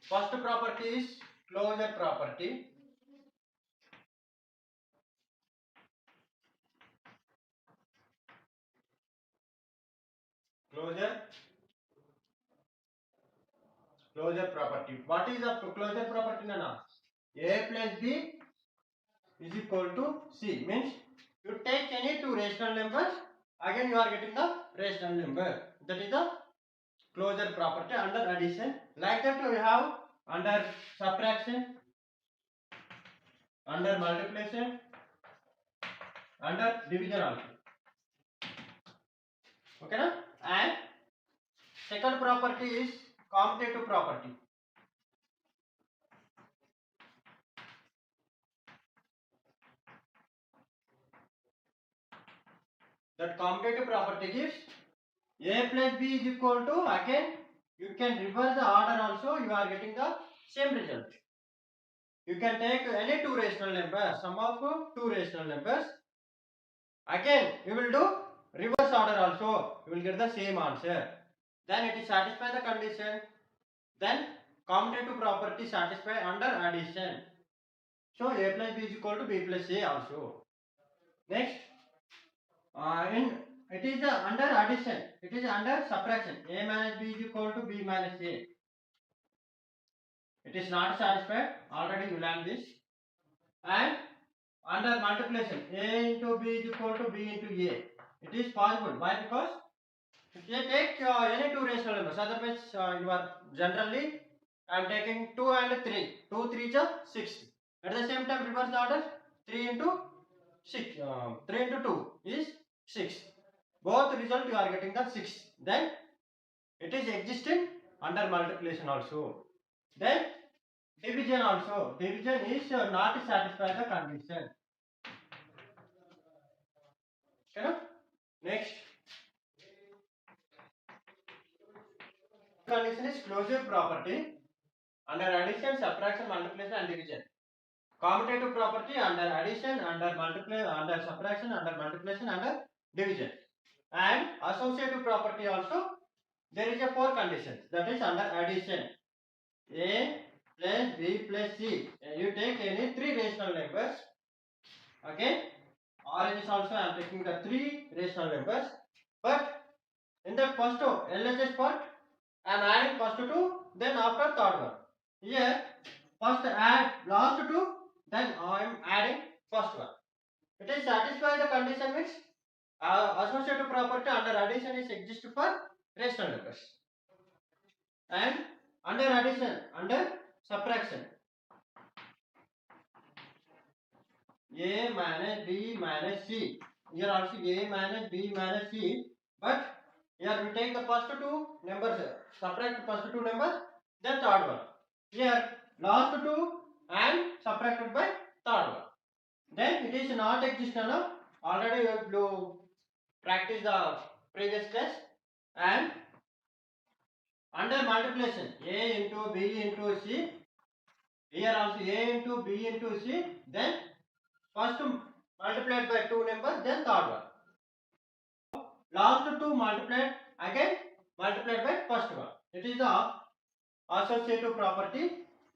First property is closure property. Closure property. What is the closure property, Nana? A plus B is equal to C. Means you take any two rational numbers, again you are getting the rational number. That is the closure property under addition. Like that we have under subtraction, under multiplication, under division also. Okay, na? And second property is commutative property. That commutative property gives A plus B is equal to, again you can reverse the order also, you are getting the same result. You can take any two rational numbers, sum of two rational numbers. Again you will do reverse order also, you will get the same answer. Then it is satisfy the condition. Then commutative property satisfy under addition. So A plus B is equal to B plus A also. Next, it is under addition. It is under subtraction. A minus B is equal to B minus A. It is not satisfied. Already you learned this. And under multiplication, A into B is equal to B into A. It is possible. Why? Because if you take any two rational numbers, otherwise you are generally I am taking 2 and 3. 2 3 is 6. At the same time, reverse the order. 3 into 6. 3 into 2 is 6. Both result you are getting the 6. Then it is existing under multiplication also. Then division also. Division is not satisfy the condition. Okay? Next. Condition is closure property under addition, subtraction, multiplication and division. Commutative property under addition, under multiplication, under subtraction, under multiplication, under division. And associative property also, there is a four conditions, that is under addition. A plus B plus C. You take any three rational numbers. Okay. Orange is also I am taking the three rational numbers. But in the first LHS part, I am adding first two, then after third one. Here, first add last two, then I am adding first one. It is satisfy the condition means associative property under addition is exist for rational numbers. And under addition, under subtraction, A minus B minus C. Here also A minus B minus C. But here we take the first two numbers, subtract first two numbers, then third one. Here last two and subtracted by third one. Then it is not existent. Already you have to practice the previous class. And under multiplication, A into B into C. Here also A into B into C. Then first multiplied by two numbers, then third one. Last two multiplied again multiplied by first one. It is the associative property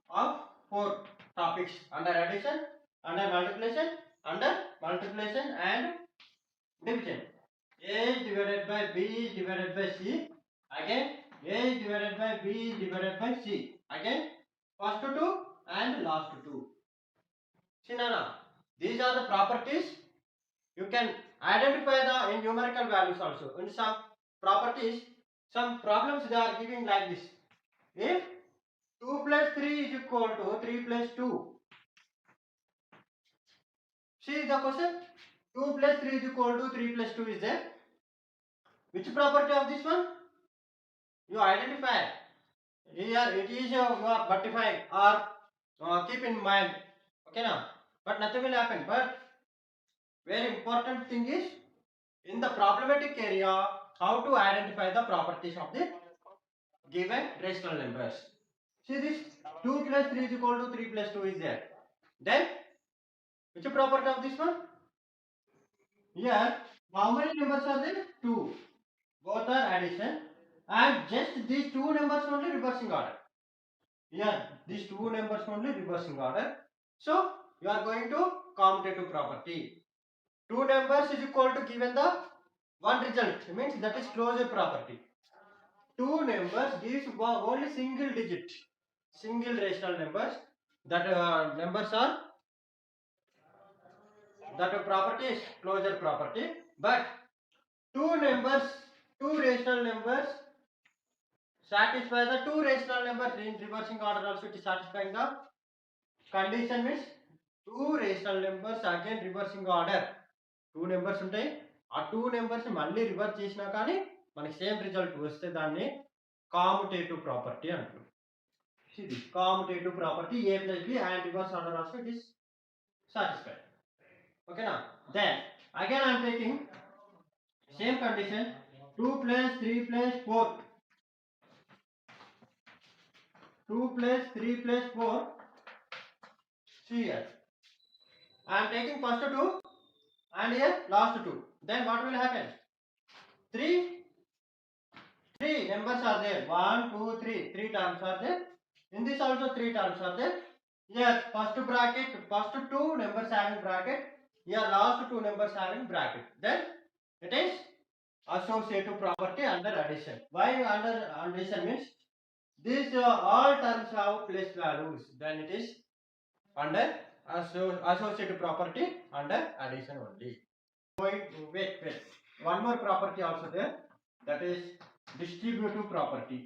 of four topics under addition, under multiplication and division. A divided by B divided by C. Again A divided by B divided by C. Again first two and last two. See Nana, these are the properties. You can identify the in numerical values also. In some properties, some problems they are giving like this. If 2 plus 3 is equal to 3 plus 2. See the question. 2 plus 3 is equal to 3 plus 2 is there. Which property of this one? You identify. Here it is you are verifying or keep in mind. Okay now. But nothing will happen. But very important thing is in the problematic area how to identify the properties of the given rational numbers. See this 2 plus 3 is equal to 3 plus 2 is there. Then which property of this one? Here how many numbers are there? 2. Both are addition and just these two numbers only reversing order. Here these two numbers only reversing order. So you are going to commutative property. Two numbers is equal to given the one result, means that is closure property. Two numbers gives only single digit, single rational numbers. That numbers are, that property is closure property. But two numbers, two rational numbers satisfy the two rational numbers in reversing order also it is satisfying the condition, means two rational numbers again reversing order. Two numbers ఉంటాయి, ఆ two numbers మళ్ళీ reverse చేసినా కానీ మనకి same result వస్తే దాన్ని commutative property అంటారు. ఇది commutative property a plus b and reverse order also it is satisfied. Okay now, then again I am taking same condition 2 plus 3 plus 4, 2 plus 3 plus 4. See here, I am taking first 2 and here last 2. Then what will happen? 3 numbers are there. 1, 2, 3. 3 terms are there. In this also 3 terms are there. Here first bracket, first 2 numbers having bracket. Here last 2 numbers having bracket. Then it is associative property under addition. Why under addition means these all terms have place values. Then it is under associative property under addition only. Wait. One more property also there. That is distributive property.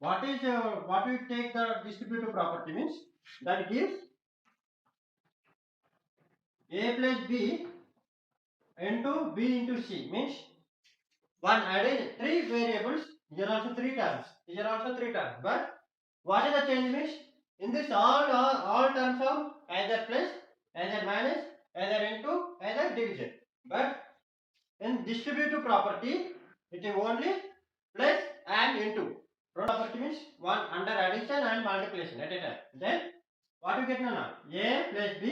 What we take the distributive property means that gives a plus b into b into c, means one added 3 variables. Here also 3 terms. Here also 3 terms. But what is the change means in this all terms of either plus, either minus, either into, either division. But in distributive property it is only plus and into. Property means one under addition and multiplication at a time. Then what you get now? A plus b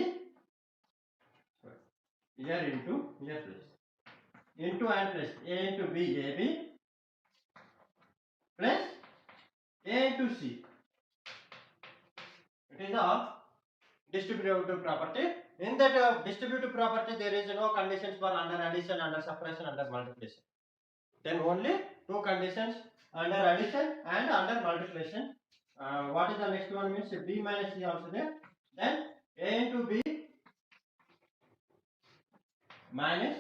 here into here plus into and plus a into b ab plus a into c. It is the distributive property. In that distributive property there is no conditions for under addition, under subtraction, under multiplication. Then only two conditions, under addition and under multiplication. What is the next one means b minus c also there. Then a into b minus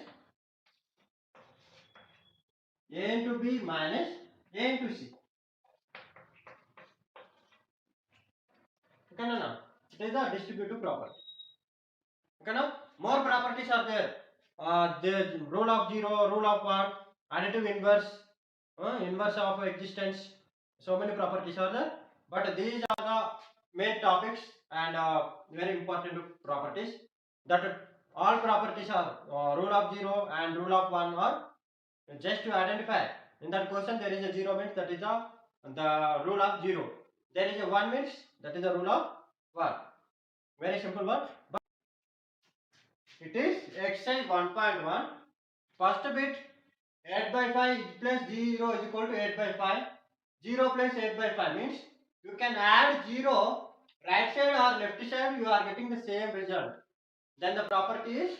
a into b minus a into c. Okay now, it is the distributive property. Okay now, more properties are there. The rule of 0, rule of 1, additive inverse, inverse of existence. So many properties are there, but these are the main topics and very important properties. That all properties are rule of 0 and rule of 1 are just to identify. In that question there is a 0 means that is the rule of 0. There is a 1 means that is the rule of 1. Very simple one. But it is exercise 1.1. First bit 8 by 5 plus 0 is equal to 8 by 5. 0 plus 8 by 5 means you can add 0 right side or left side, you are getting the same result. Then the property is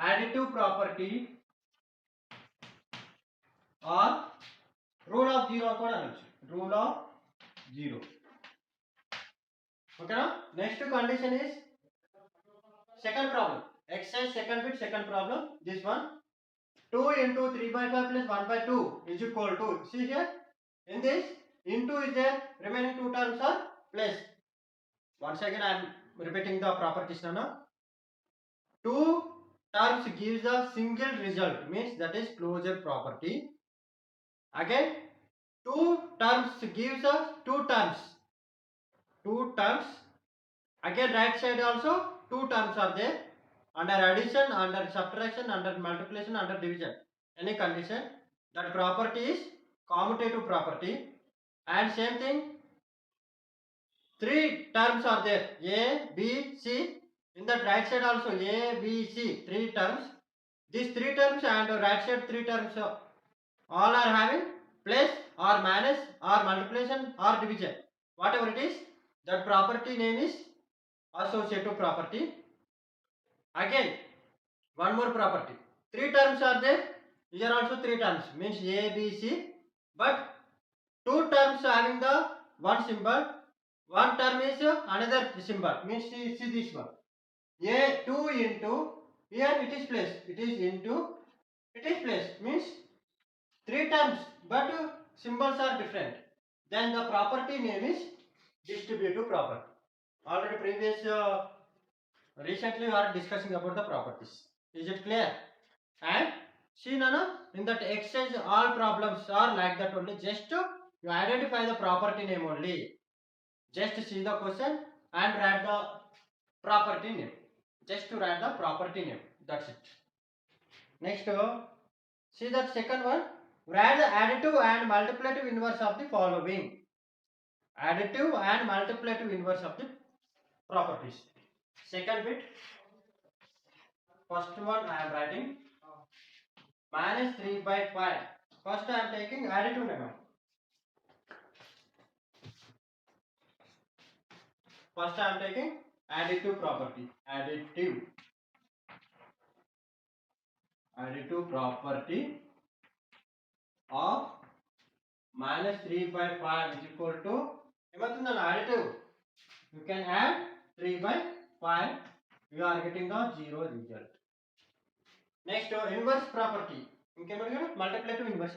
additive property or rule of 0 కూడా అనొచ్చు. Rule of 0. Okay now, next condition is second problem. Exercise second bit, second problem. This one 2 into 3 by 5 plus 1 by 2 is equal to, see here, in this into is there, remaining two terms are plus. Once again I am repeating the properties now. Two terms gives a single result, means that is closure property. Again two terms gives us two terms. Again right side also two terms are there. Under addition, under subtraction, under multiplication, under division, any condition, that property is commutative property. And same thing, three terms are there, a b c. In that right side also a b c, three terms. these three terms and right side three terms all are having plus or minus or multiplication or division, whatever it is, that property name is associative property. Again, one more property, three terms are there, here also three terms means A, B, C, but two terms having the one symbol, one term is another symbol means see this one, A 2 into, here it is plus, it is into, it is plus means three terms but symbols are different, then the property name is distributive property. Already previous recently we are discussing about the properties, is it clear? And see Nana, in that exchange all problems are like that only, just you identify the property name only, just see the question and write the property name, just to write the property name, that's it. Next see that second one, write the additive and multiplicative inverse of the following, additive and multiplicative inverse of the properties. Second bit, first one I am writing minus 3 by 5. First I am taking additive name. First I am taking additive property. Additive property of minus 3 by 5 is equal to, additive, you can add 3 by 5, you are getting the 0 result. Next inverse property, multiplicative inverse.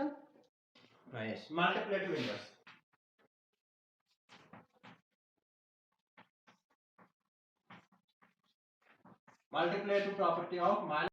Yes, multiplicative inverse. Multiplicative property of minus